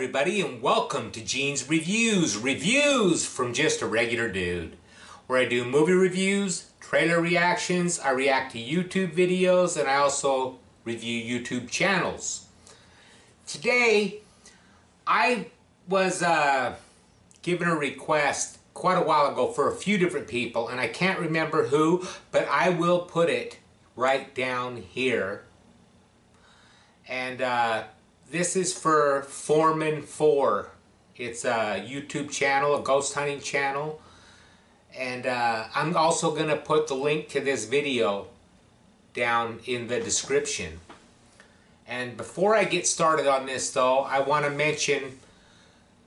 everybody, and welcome to Gene's Reviews from just a regular dude, where I do movie reviews, trailer reactions, I react to YouTube videos, and I also review YouTube channels. Today, I was given a request quite a while ago for a few different people, and I can't remember who, but I will put it right down here. And this is for Fourman 4. It's a YouTube channel, a ghost hunting channel. And I'm also going to put the link to this video down in the description. And before I get started on this though, I want to mention,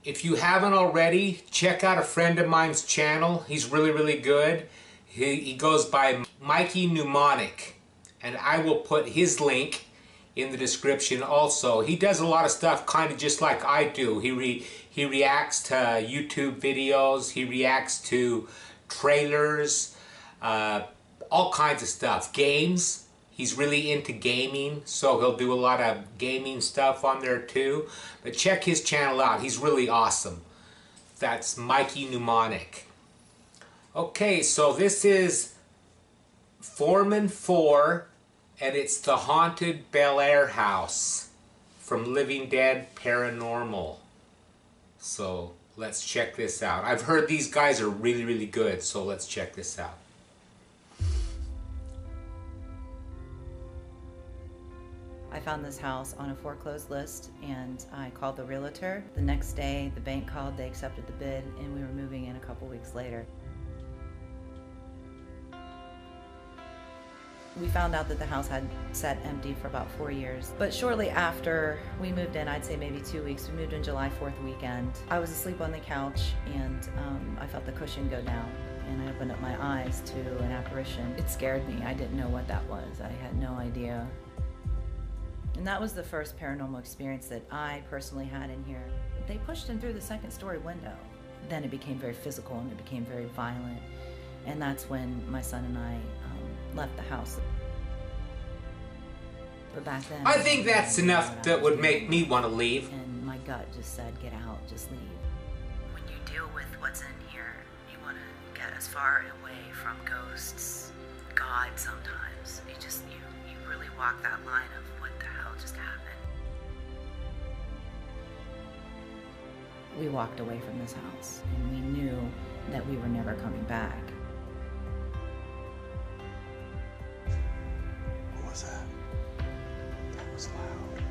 if you haven't already, check out a friend of mine's channel. He's really good. He goes by Mikey Mnemonic. And I will put his link in the description also. He does a lot of stuff kind of just like I do. He reacts to YouTube videos, he reacts to trailers, all kinds of stuff. Games, he's really into gaming, so he'll do a lot of gaming stuff on there too. But check his channel out, he's really awesome. That's Mikey Mnemonic. Okay, so this is Fourman 4. And it's the haunted BelAire house from Living Dead Paranormal. So let's check this out. I've heard these guys are really good, so let's check this out. I found this house on a foreclosed list and I called the realtor. The next day the bank called, they accepted the bid, and we were moving in a couple weeks later. We found out that the house had sat empty for about 4 years. But shortly after we moved in, I'd say maybe 2 weeks, we moved in July 4th weekend. I was asleep on the couch and I felt the cushion go down, and I opened up my eyes to an apparition. It scared me. I didn't know what that was. I had no idea. And that was the first paranormal experience that I personally had in here. They pushed him through the second-story window. Then it became very physical and it became very violent. And that's when my son and I left the house. But back then, I think that's enough that would make me want to leave. And my gut just said, get out, just leave. When you deal with what's in here, you want to get as far away from ghosts, God sometimes. You really walk that line of what the hell just happened. We walked away from this house and we knew that we were never coming back. That was loud.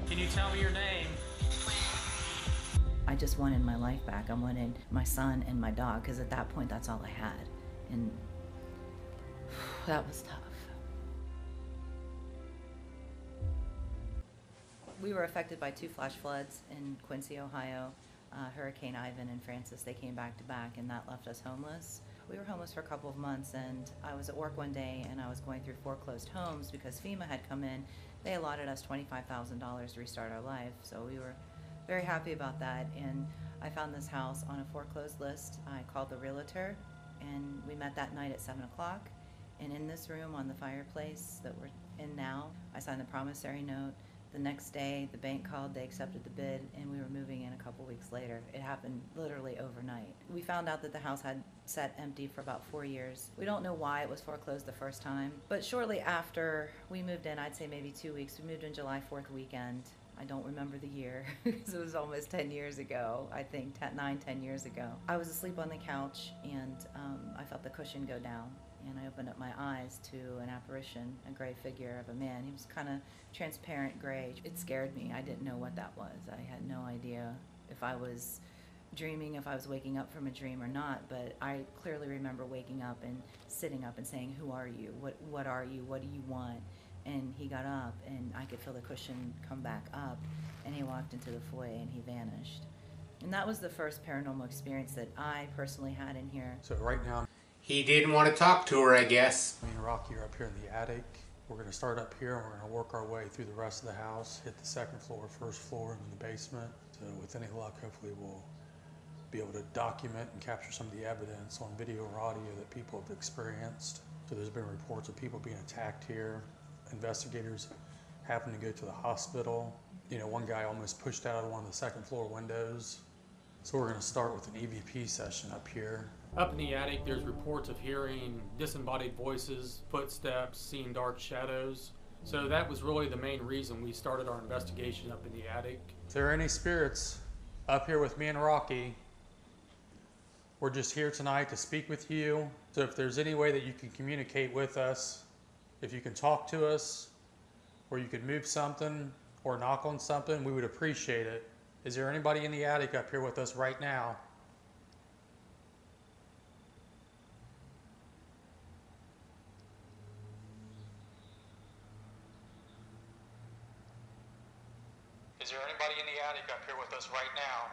Can you tell me your name? I just wanted my life back. I wanted my son and my dog, because at that point that's all I had. And that was tough. We were affected by 2 flash floods in Quincy, Ohio. Hurricane Ivan and Francis, they came back to back, and that left us homeless. We were homeless for a couple of months, and I was at work one day and I was going through foreclosed homes because FEMA had come in. They allotted us $25,000 to restart our life, so we were very happy about that. And I found this house on a foreclosed list. I called the realtor and we met that night at 7 o'clock. And in this room on the fireplace that we're in now, I signed the promissory note. The next day, the bank called, they accepted the bid, and we were moving in a couple weeks later. It happened literally overnight. We found out that the house had sat empty for about 4 years. We don't know why it was foreclosed the first time, but shortly after we moved in, I'd say maybe 2 weeks, we moved in July 4th weekend. I don't remember the year, because it was almost 10 years ago, I think, 10 years ago. I was asleep on the couch, and I felt the cushion go down. And I opened up my eyes to an apparition, a gray figure of a man. He was kind of transparent gray. It scared me. I didn't know what that was. I had no idea if I was dreaming, if I was waking up from a dream or not, but I clearly remember waking up and sitting up and saying, who are you? What are you? What do you want? And he got up and I could feel the cushion come back up, and he walked into the foyer and he vanished. And that was the first paranormal experience that I personally had in here. So right now, He didn't want to talk to her, I guess. me and Rocky are up here in the attic. We're going to start up here and we're going to work our way through the rest of the house, hit the second floor, first floor, and then the basement. So with any luck, hopefully we'll be able to document and capture some of the evidence on video or audio that people have experienced. So there's been reports of people being attacked here. Investigators happened to go to the hospital You know, one guy almost pushed out of one of the second floor windows. So we're going to start with an EVP session up here. Up in the attic, there's reports of hearing disembodied voices, footsteps, seeing dark shadows. So that was really the main reason we started our investigation up in the attic. If there are any spirits up here with me and Rocky, we're just here tonight to speak with you. So if there's any way that you can communicate with us, if you can talk to us, or you could move something or knock on something, we would appreciate it. Is there anybody in the attic up here with us right now? Is there anybody in the attic up here with us right now?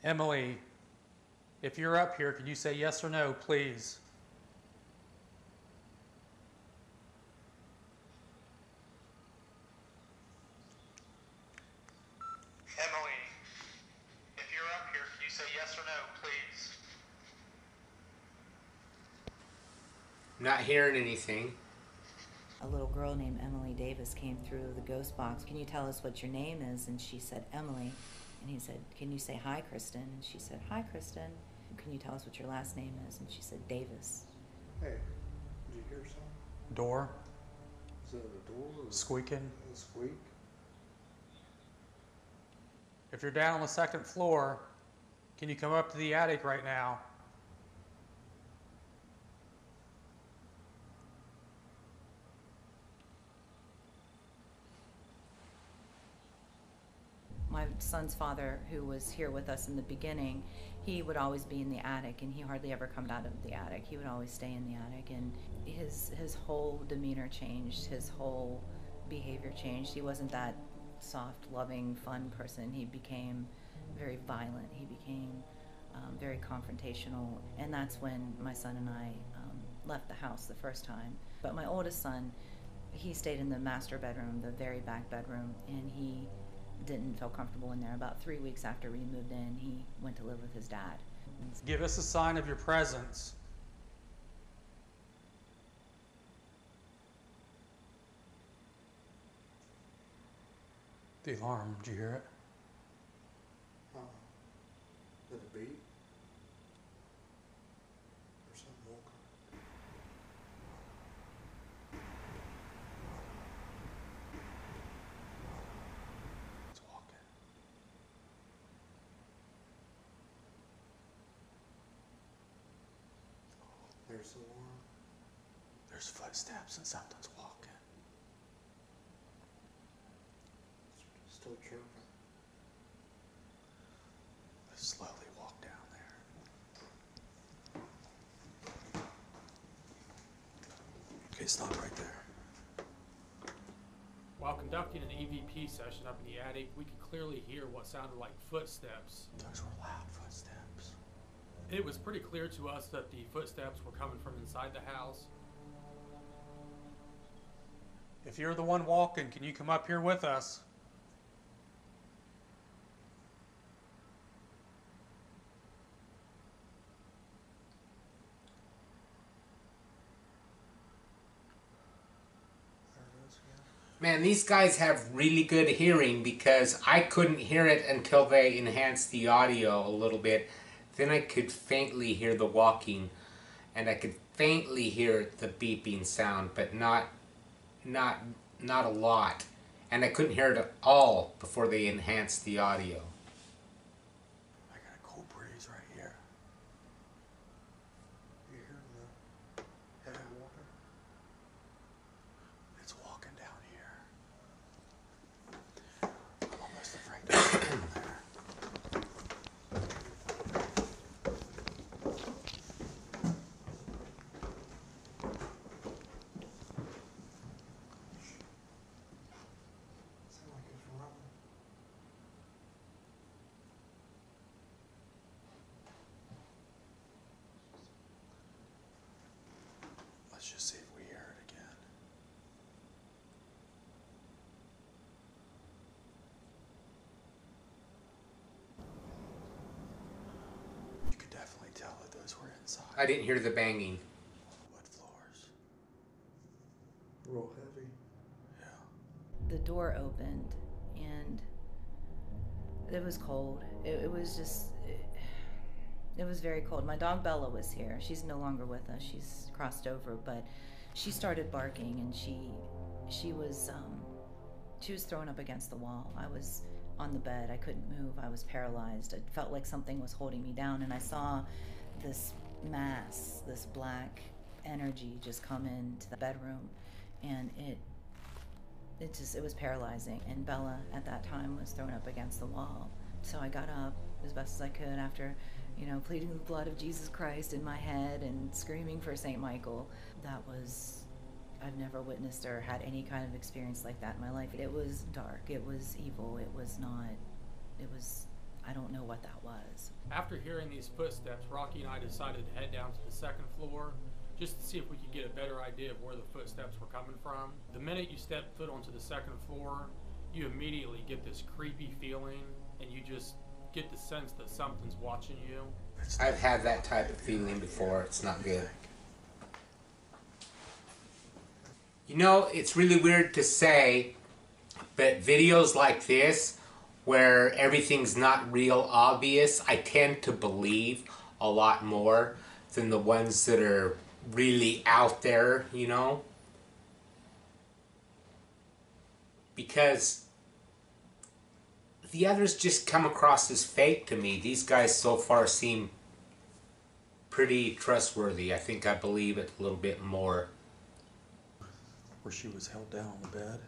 Emily, if you're up here, could you say yes or no, please? Emily, if you're up here, could you say yes or no, please? Not hearing anything. A little girl named Emily Davis came through the ghost box. Can you tell us what your name is? And she said, Emily. And he said, can you say hi, Kristen? And she said, hi, Kristen. Can you tell us what your last name is? And she said, Davis. Hey, did you hear something? Door Is that a door? Or squeaking. a squeak? If you're down on the second floor, can you come up to the attic right now? My son's father, who was here with us in the beginning, he would always be in the attic, and he hardly ever come out of the attic. He would always stay in the attic, and his whole demeanor changed, his whole behavior changed. He wasn't that soft, loving, fun person. He became very violent. He became very confrontational, and that's when my son and I left the house the first time. But my oldest son, he stayed in the master bedroom, the very back bedroom, and he didn't feel comfortable in there. About 3 weeks after we moved in, he went to live with his dad. Give us a sign of your presence. The alarm, did you hear it? Did it beep? Or something woke up? It's walking. There's the alarm. There's footsteps and something's walking. It's still chirping. Let's slowly walk down there. Okay, stop right there. While conducting an EVP session up in the attic, we could clearly hear what sounded like footsteps. Those were loud footsteps. It was pretty clear to us that the footsteps were coming from inside the house. If you're the one walking, can you come up here with us? There it is again. Man, these guys have really good hearing because I couldn't hear it until they enhanced the audio a little bit. Then I could faintly hear the walking, and I could faintly hear the beeping sound, but not a lot. And I couldn't hear it at all before they enhanced the audio. I got a cool breeze right here. You hear the heavy walking? It's walking down here. I'm almost afraid to go down there. Sound like it's running. I didn't hear the banging. Wood floors. Real heavy. Yeah. The door opened, and it was cold. It was just, it was very cold. My dog Bella was here. She's no longer with us. She's crossed over, but she started barking, and she was thrown up against the wall. I was on the bed. I couldn't move. I was paralyzed. It felt like something was holding me down, and I saw this mass, this black energy just come into the bedroom, and it was paralyzing. And Bella at that time was thrown up against the wall. So I got up as best as I could after, pleading the blood of Jesus Christ in my head and screaming for St. Michael. I've never witnessed or had any kind of experience like that in my life. It was dark. It was evil. I don't know what that was. After hearing these footsteps, Rocky and I decided to head down to the second floor just to see if we could get a better idea of where the footsteps were coming from. The minute you step foot onto the second floor, you immediately get this creepy feeling, and you just get the sense that something's watching you. I've had that type of feeling before. It's not good. It's really weird to say, but videos like this, where everything's not real obvious, I tend to believe a lot more than the ones that are really out there, because the others just come across as fake to me. These guys so far seem pretty trustworthy. I think I believe it a little bit more. Where she was held down on the bed,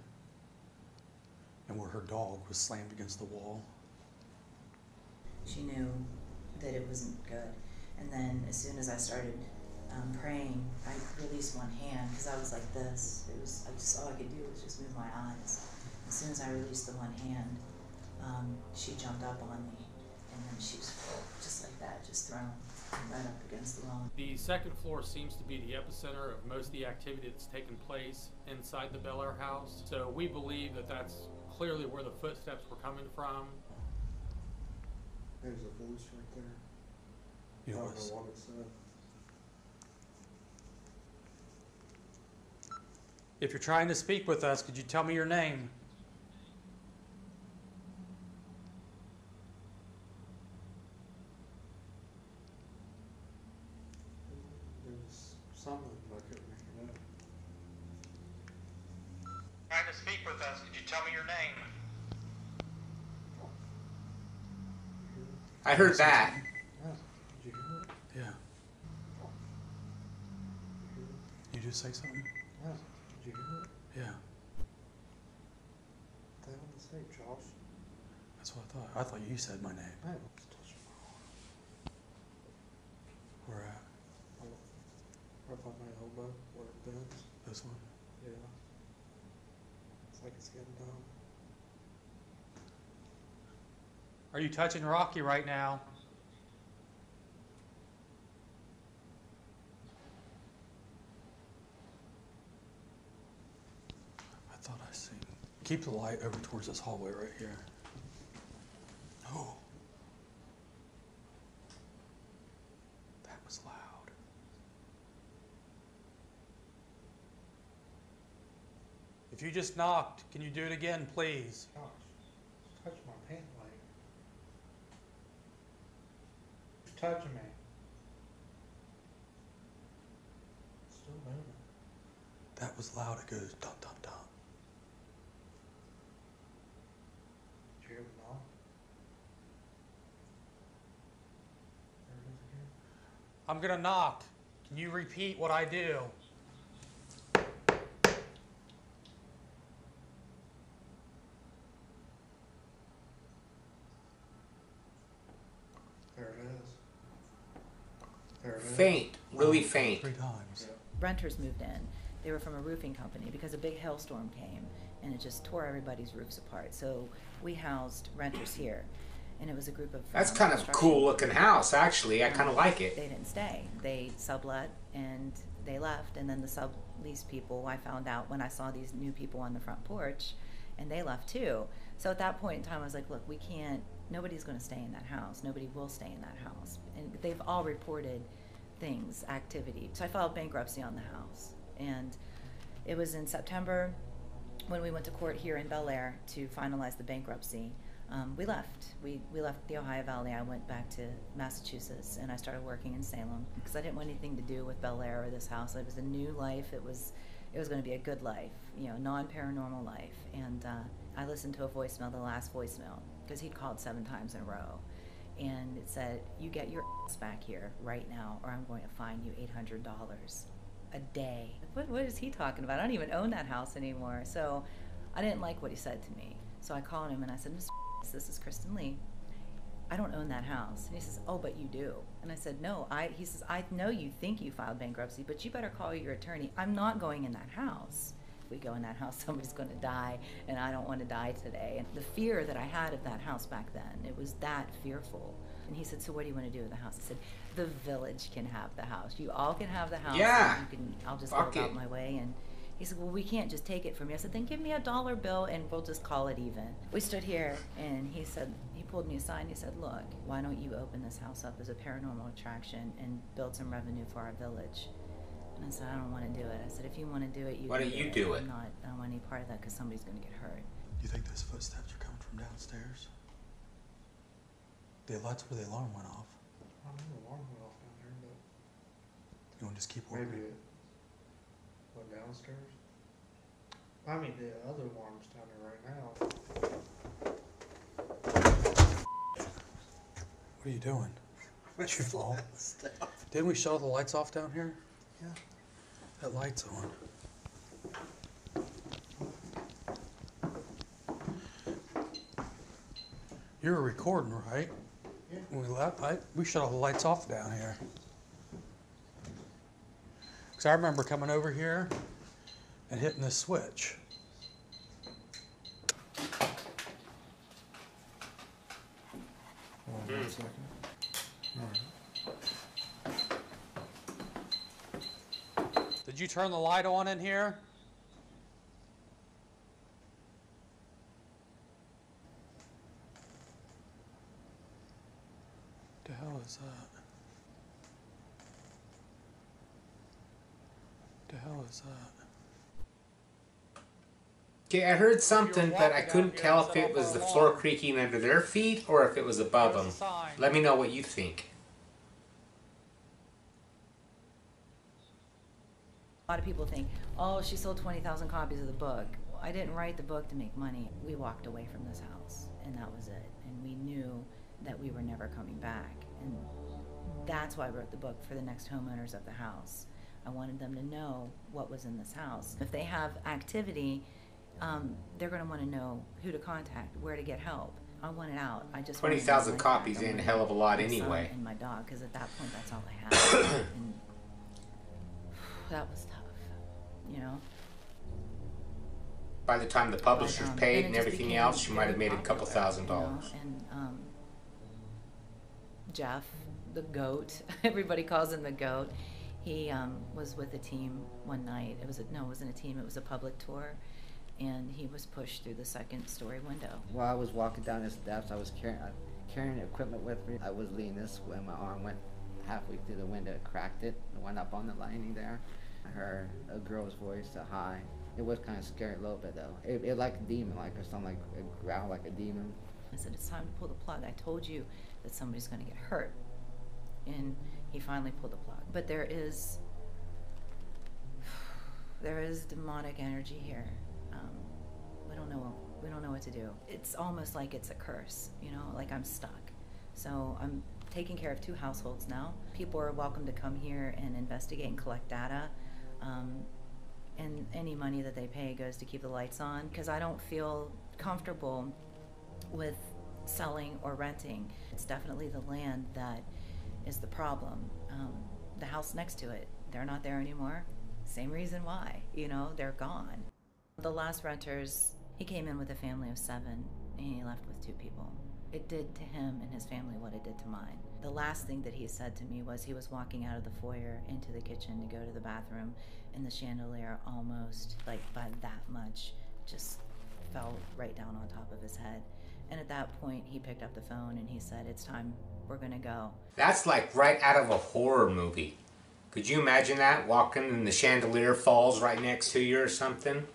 and where her dog was slammed against the wall. She knew that it wasn't good. And then as soon as I started praying, I released one hand because I was like this. All I could do was just move my eyes. As soon as I released the one hand, she jumped up on me, and then she was just like that, just thrown right up against the wall. The second floor seems to be the epicenter of most of the activity that's taken place inside the BelAire house. So we believe that that's clearly where the footsteps were coming from. There's a voice right there. You know I don't know what it said. If you're trying to speak with us, could you tell me your name? There was something, but I couldn't make it up. Trying to speak with us, could you tell me your name? I heard that. Yeah. Did you hear it? Yeah. You just say something? Yeah. Did you hear it? Yeah. What the hell did it say, Josh? That's what I thought. I thought you said my name. Hey, it's touching my arm. Where at? Right by my elbow, where it bends. This one? Yeah. It's like it's getting numb. Are you touching Rocky right now? I thought I seen. Keep the light over towards this hallway right here. Oh. That was loud. If you just knocked, can you do it again, please? Gosh, touch my pant leg. It's touching me. It's still moving. That was loud. It goes dum dum dum. Did you hear the knock? There it is again. I'm gonna knock. Can you repeat what I do? There it is. There it is. Faint, really faint. 3 times. Yeah. Renters moved in. They were from a roofing company because a big hailstorm came and it just tore everybody's roofs apart. So we housed renters here, and it was a group of That's kind of a construction- cool looking house, actually. I kind of like it. They didn't stay. They sublet and they left, and then the sublease people, I found out when I saw these new people on the front porch, and they left too. So at that point in time, I was like, look, we can't, nobody's going to stay in that house. Nobody will stay in that house. And they've all reported things, activity. So I filed bankruptcy on the house. And it was in September when we went to court here in BelAire to finalize the bankruptcy. We left. We left the Ohio Valley. I went back to Massachusetts and I started working in Salem because I didn't want anything to do with BelAire or this house. It was a new life. It was going to be a good life, you know, non-paranormal life. And I listened to a voicemail, the last voicemail, because he'd called 7 times in a row. And it said, "You get your ass back here right now or I'm going to fine you $800 a day." What is he talking about? I don't even own that house anymore. So I didn't like what he said to me. So I called him and I said, "Mr. This is Kristen Lee. I don't own that house." And he says, "Oh, but you do." And I said, "No." He says, "I know you think you filed bankruptcy, but you better call your attorney. I'm not going in that house. If we go in that house, somebody's going to die, and I don't want to die today." And the fear that I had of that house back then, it was that fearful. And he said, "So what do you want to do with the house?" I said, "The village can have the house. You all can have the house. Yeah. And I'll just go about my way." And he said, "Well, we can't just take it from you." I said, "Then give me a dollar bill and we'll just call it even." We stood here and he said, he pulled me aside and he said, "Look, why don't you open this house up as a paranormal attraction and build some revenue for our village?" And I said, "I don't want to do it." I said, "If you want to do it, Why don't you do it?" I don't want any part of that because somebody's going to get hurt. You think those footsteps are coming from downstairs? That's where the alarm went off. I don't know, the alarm went off down there, but You want to just keep working? maybe it went downstairs. I mean, the other alarm's down there right now. What are you doing? Did you fall? Didn't we shut all the lights off down here? Yeah. That light's on. You were recording, right? Yeah. When we left, we shut all the lights off down here. Because I remember coming over here and hitting this switch. Hold on 1 second. All right. Did you turn the light on in here? The hell is that? The hell is that? Okay, I heard something, but I couldn't tell if it was the floor creaking under their feet or if it was above them. Let me know what you think. A lot of people think, "Oh, she sold 20,000 copies of the book." Well, I didn't write the book to make money. We walked away from this house, and that was it. And we knew that we were never coming back. And that's why I wrote the book for the next homeowners of the house. I wanted them to know what was in this house. If they have activity, they're going to want to know who to contact, where to get help. I want it out. I just 20,000 copies ain't a hell of a lot anyway. And my dog, because at that point, that's all I had. And that was tough, you know. By the time the publishers But, paid it and just everything became else, you might have very made a couple popular, $1,000. you know. And Jeff, the goat, everybody calls him the goat. He was with a team one night. It wasn't a team. It was a public tour, and he was pushed through the 2nd-story window. While I was walking down the steps, I was carrying equipment with me. I was leaning this way, my arm went halfway through the window, it cracked it, it went up on the lining there. I heard a girl's voice, a hi. It was kind of scary a little bit though. It like a demon, like or something, like a growl like a demon. I said, "It's time to pull the plug. I told you that somebody's going to get hurt." And he finally pulled the plug. But there is demonic energy here. We don't know what to do. It's almost like it's a curse, you know, like I'm stuck. So I'm taking care of 2 households now. People are welcome to come here and investigate and collect data. And any money that they pay goes to keep the lights on, because I don't feel comfortable with selling or renting. It's definitely the land that is the problem. The house next to it, they're not there anymore. Same reason why, you know, they're gone. The last renters, he came in with a family of 7 and he left with 2 people. It did to him and his family what it did to mine. The last thing that he said to me was he was walking out of the foyer into the kitchen to go to the bathroom, and the chandelier almost, like by that much, just fell right down on top of his head. And at that point, he picked up the phone and he said, "It's time, we're gonna go." That's like right out of a horror movie. Could you imagine that? Walking and the chandelier falls right next to you or something?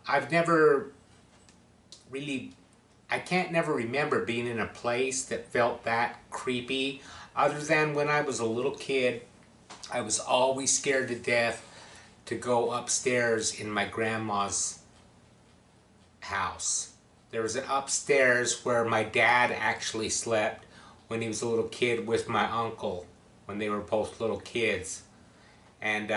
I've never really, I can't never remember being in a place that felt that creepy, other than when I was a little kid. I was always scared to death to go upstairs in my grandma's house. There was an upstairs where my dad actually slept when he was a little kid with my uncle, when they were both little kids. And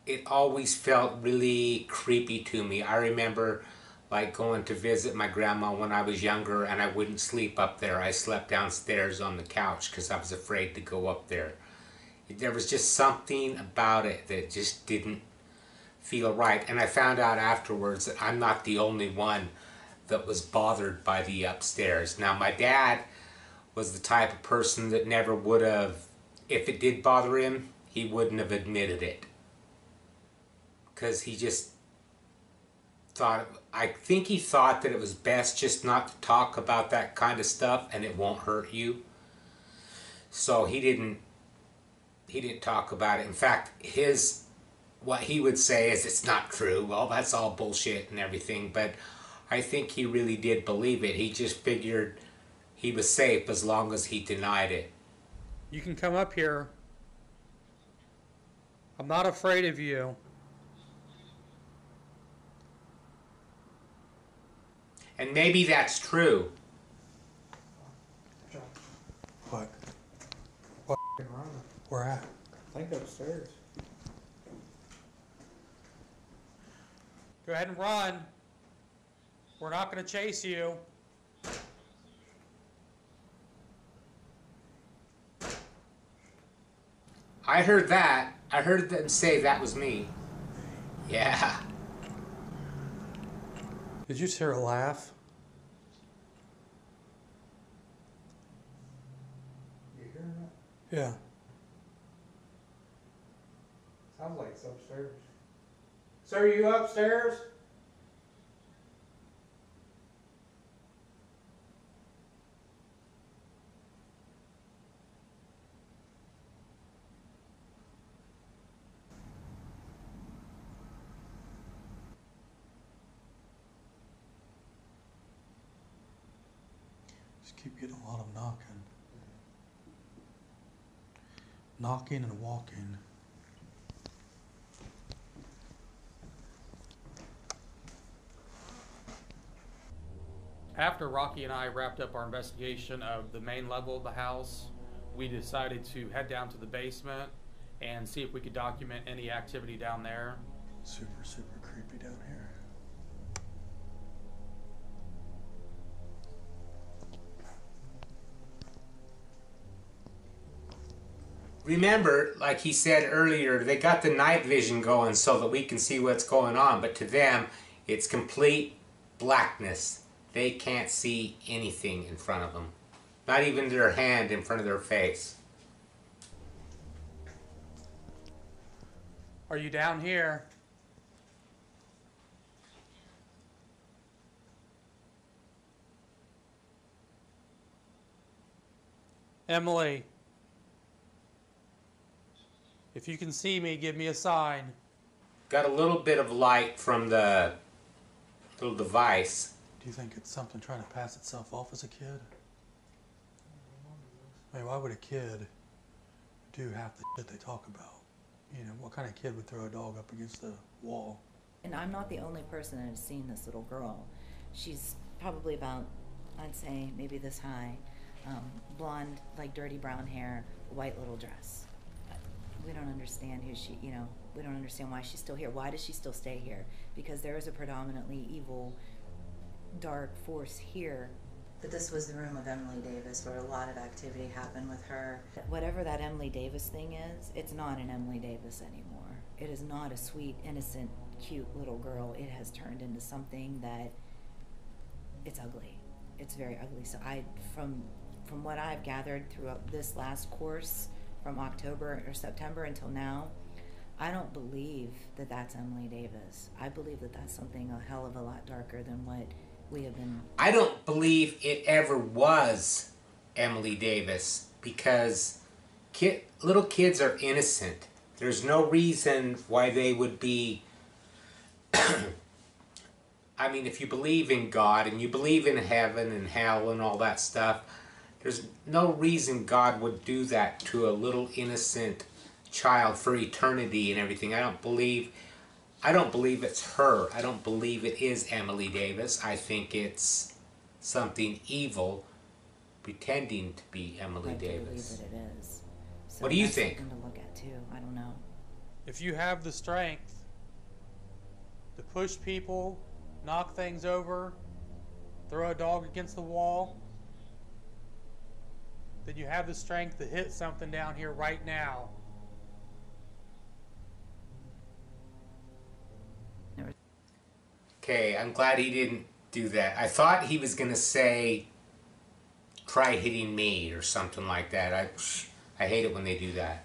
it always felt really creepy to me. I remember like going to visit my grandma when I was younger, and I wouldn't sleep up there. I slept downstairs on the couch because I was afraid to go up there. There was just something about it that just didn't feel right. And I found out afterwards that I'm not the only one that was bothered by the upstairs. Now, my dad was the type of person that never would have, if it did bother him, he wouldn't have admitted it. Because he just thought, I think he thought that it was best just not to talk about that kind of stuff and it won't hurt you. So he didn't talk about it. In fact, what he would say is it's not true. Well, that's all bullshit and everything, but I think he really did believe it. He just figured he was safe as long as he denied it. You can come up here. I'm not afraid of you. And maybe that's true. What? Running. Where at? I think upstairs. Go ahead and run. We're not going to chase you. I heard that. I heard them say that was me. Yeah. Did you just hear a laugh? You hearing that? Yeah. Sounds like it's upstairs. Sir, are you upstairs? Just keep getting a lot of knocking. Knocking and walking. After Rocky and I wrapped up our investigation of the main level of the house, we decided to head down to the basement and see if we could document any activity down there. Super, super creepy down here. Remember, like he said earlier, they got the night vision going so that we can see what's going on, but to them, it's complete blackness. They can't see anything in front of them. Not even their hand in front of their face. Are you down here? Emily, if you can see me, give me a sign. Got a little bit of light from the little device. Do you think it's something trying to pass itself off as a kid? I mean, why would a kid do half the shit they talk about? You know, what kind of kid would throw a dog up against the wall? And I'm not the only person that has seen this little girl. She's probably about, I'd say, maybe this high. Blonde, like dirty brown hair, white little dress. We don't understand who she, you know, we don't understand why she's still here. Why does she still stay here? Because there is a predominantly evil, dark force here. But this was the room of Emily Davis where a lot of activity happened with her. Whatever that Emily Davis thing is, it's not an Emily Davis anymore. It is not a sweet, innocent, cute little girl. It has turned into something that, it's ugly. It's very ugly. So from what I've gathered throughout this last course, from October or September until now, I don't believe that that's Emily Davis. I believe that that's something a hell of a lot darker than what we have been. I don't believe it ever was Emily Davis, because Little kids are innocent. There's no reason why they would be... I mean, if you believe in God and you believe in heaven and hell and all that stuff, there's no reason God would do that to a little innocent child for eternity and everything. I don't believe it's her. I don't believe it is Emily Davis. I think it's something evil pretending to be Emily Davis. I believe that it is. So what do you that's think? something to look at too. I don't know. If you have the strength to push people, knock things over, throw a dog against the wall, then you have the strength to hit something down here right now. Okay, I'm glad he didn't do that. I thought he was going to say, try hitting me or something like that. I hate it when they do that.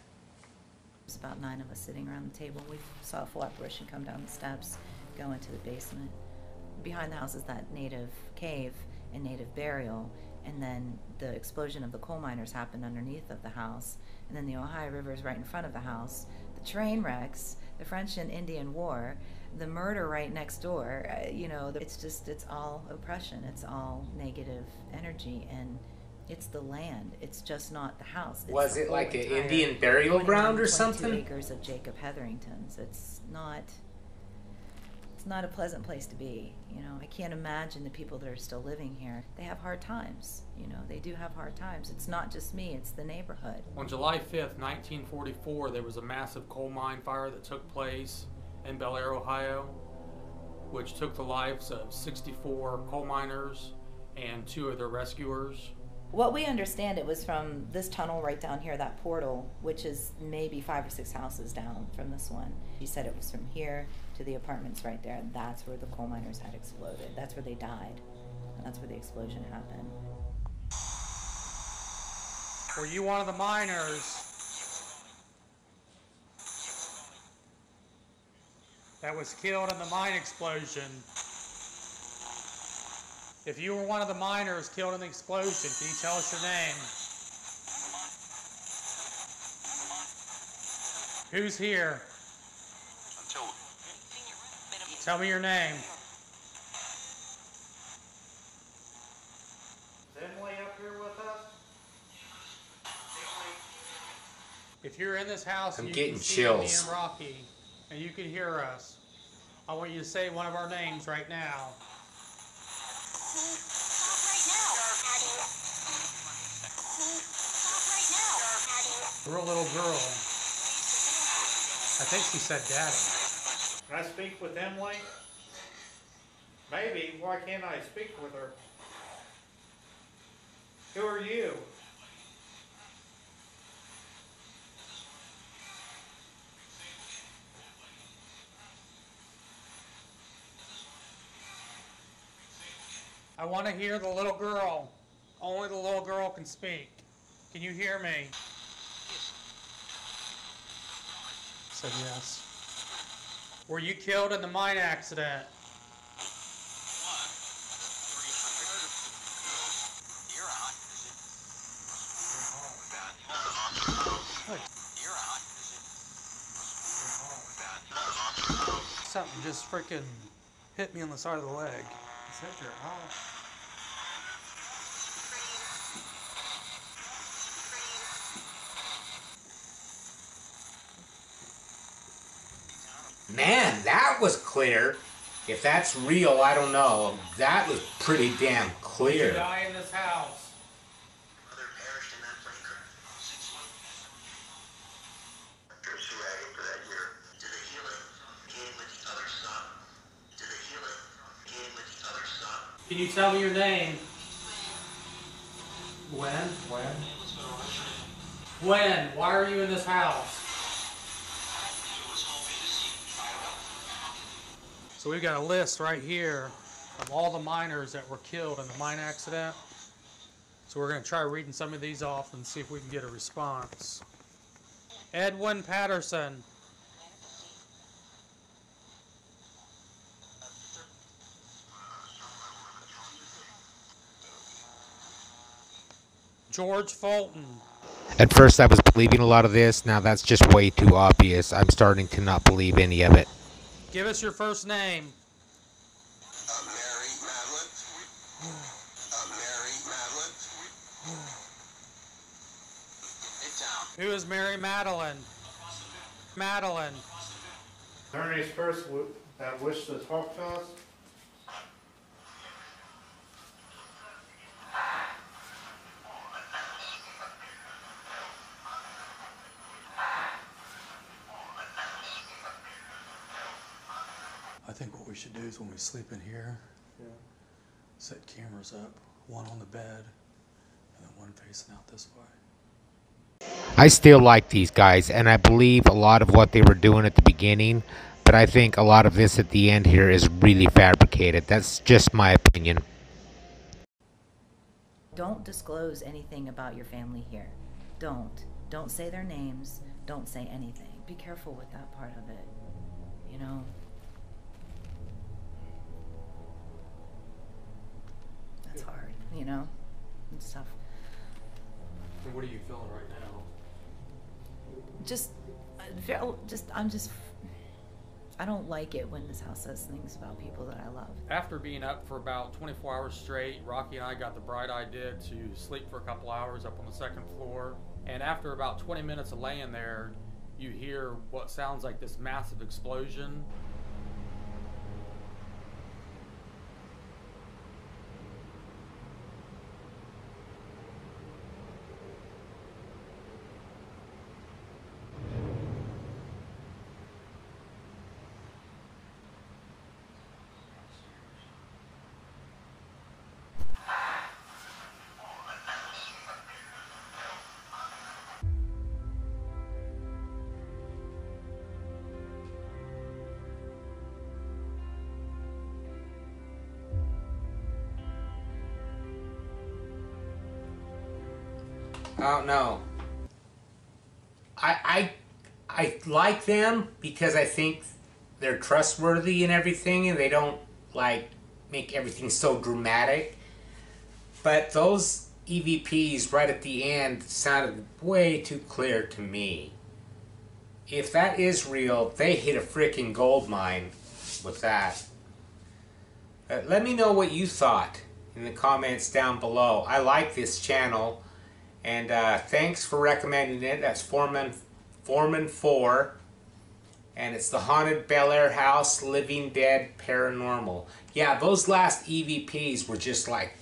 There's about 9 of us sitting around the table. We saw a full apparition come down the steps, go into the basement. Behind the house is that native cave and native burial, and then the explosion of the coal miners happened underneath of the house, and then the Ohio River is right in front of the house. The train wrecks, the French and Indian War, the murder right next door, it's all oppression, it's all negative energy, and it's the land. It's just not the house. It's Was the it like an entire Indian burial ground or 22 something? acres of Jacob Hetherington's. It's not a pleasant place to be. I can't imagine the people that are still living here. They have hard times. They do have hard times. It's not just me, it's the neighborhood. On July 5th, 1944, there was a massive coal mine fire that took place in BelAire, Ohio, which took the lives of 64 coal miners and 2 of their rescuers. What we understand, it was from this tunnel right down here, that portal, which is maybe 5 or 6 houses down from this one. He said it was from here to the apartments right there. That's where the coal miners had exploded. That's where they died. And that's where the explosion happened. Were you one of the miners that was killed in the mine explosion? If you were one of the miners killed in the explosion, can you tell us your name? Who's here? Tell me your name. Is Emily up here with us? If you're in this house and I'm you getting can see me chills. and Rocky, and you can hear us, I want you to say one of our names right now. We're a little girl. I think she said daddy. Can I speak with Emily? Maybe. Why can't I speak with her? Who are you? I want to hear the little girl. Only the little girl can speak. Can you hear me? Said yes. Were you killed in the mine accident? Something just freaking hit me on the side of the leg. Is that your house? Man, that was clear. If that's real, I don't know. That was pretty damn Did you clear. die in this house? Mother perished in that flaker. 6 months. After she had for that year, to the healing came with the other son. To the healing came with the other son. Can you tell me your name? When? When? Why are you in this house? So we've got a list right here of all the miners that were killed in the mine accident. So we're going to try reading some of these off and see if we can get a response. Edwin Patterson. George Fulton. At first I was believing a lot of this. Now that's just way too obvious. I'm starting to not believe any of it. Give us your first name. Mary Madeline. Mary Madeline. Get down. Who is Mary Madeline? Madeline. Attorneys first that wish to talk to us. I think what we should do is when we sleep in here, set cameras up, one on the bed, and then one facing out this way. I still like these guys, and I believe a lot of what they were doing at the beginning, but I think a lot of this at the end here is really fabricated. That's just my opinion. Don't disclose anything about your family here. Don't say their names. Don't say anything. Be careful with that part of it. You know? That's hard, you know? It's tough. And what are you feeling right now? I don't like it when this house says things about people that I love. After being up for about 24 hours straight, Rocky and I got the bright idea to sleep for a couple hours up on the second floor. And after about 20 minutes of laying there, you hear what sounds like this massive explosion. I don't know. I like them because I think they're trustworthy and everything, and they don't like make everything so dramatic. But those EVPs right at the end sounded way too clear to me. If that is real, they hit a freaking gold mine with that. Let me know what you thought in the comments down below. I like this channel. And thanks for recommending it. That's Fourman 4. And it's the Haunted BelAire House, Living Dead Paranormal. Yeah, those last EVPs were just like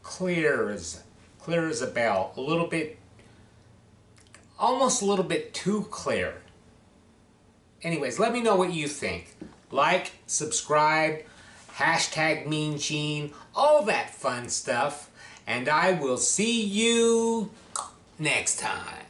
clear as a bell. A little bit, almost a little bit too clear. Anyways, let me know what you think. Like, subscribe, hashtag Mean Gene, all that fun stuff. And I will see you next time.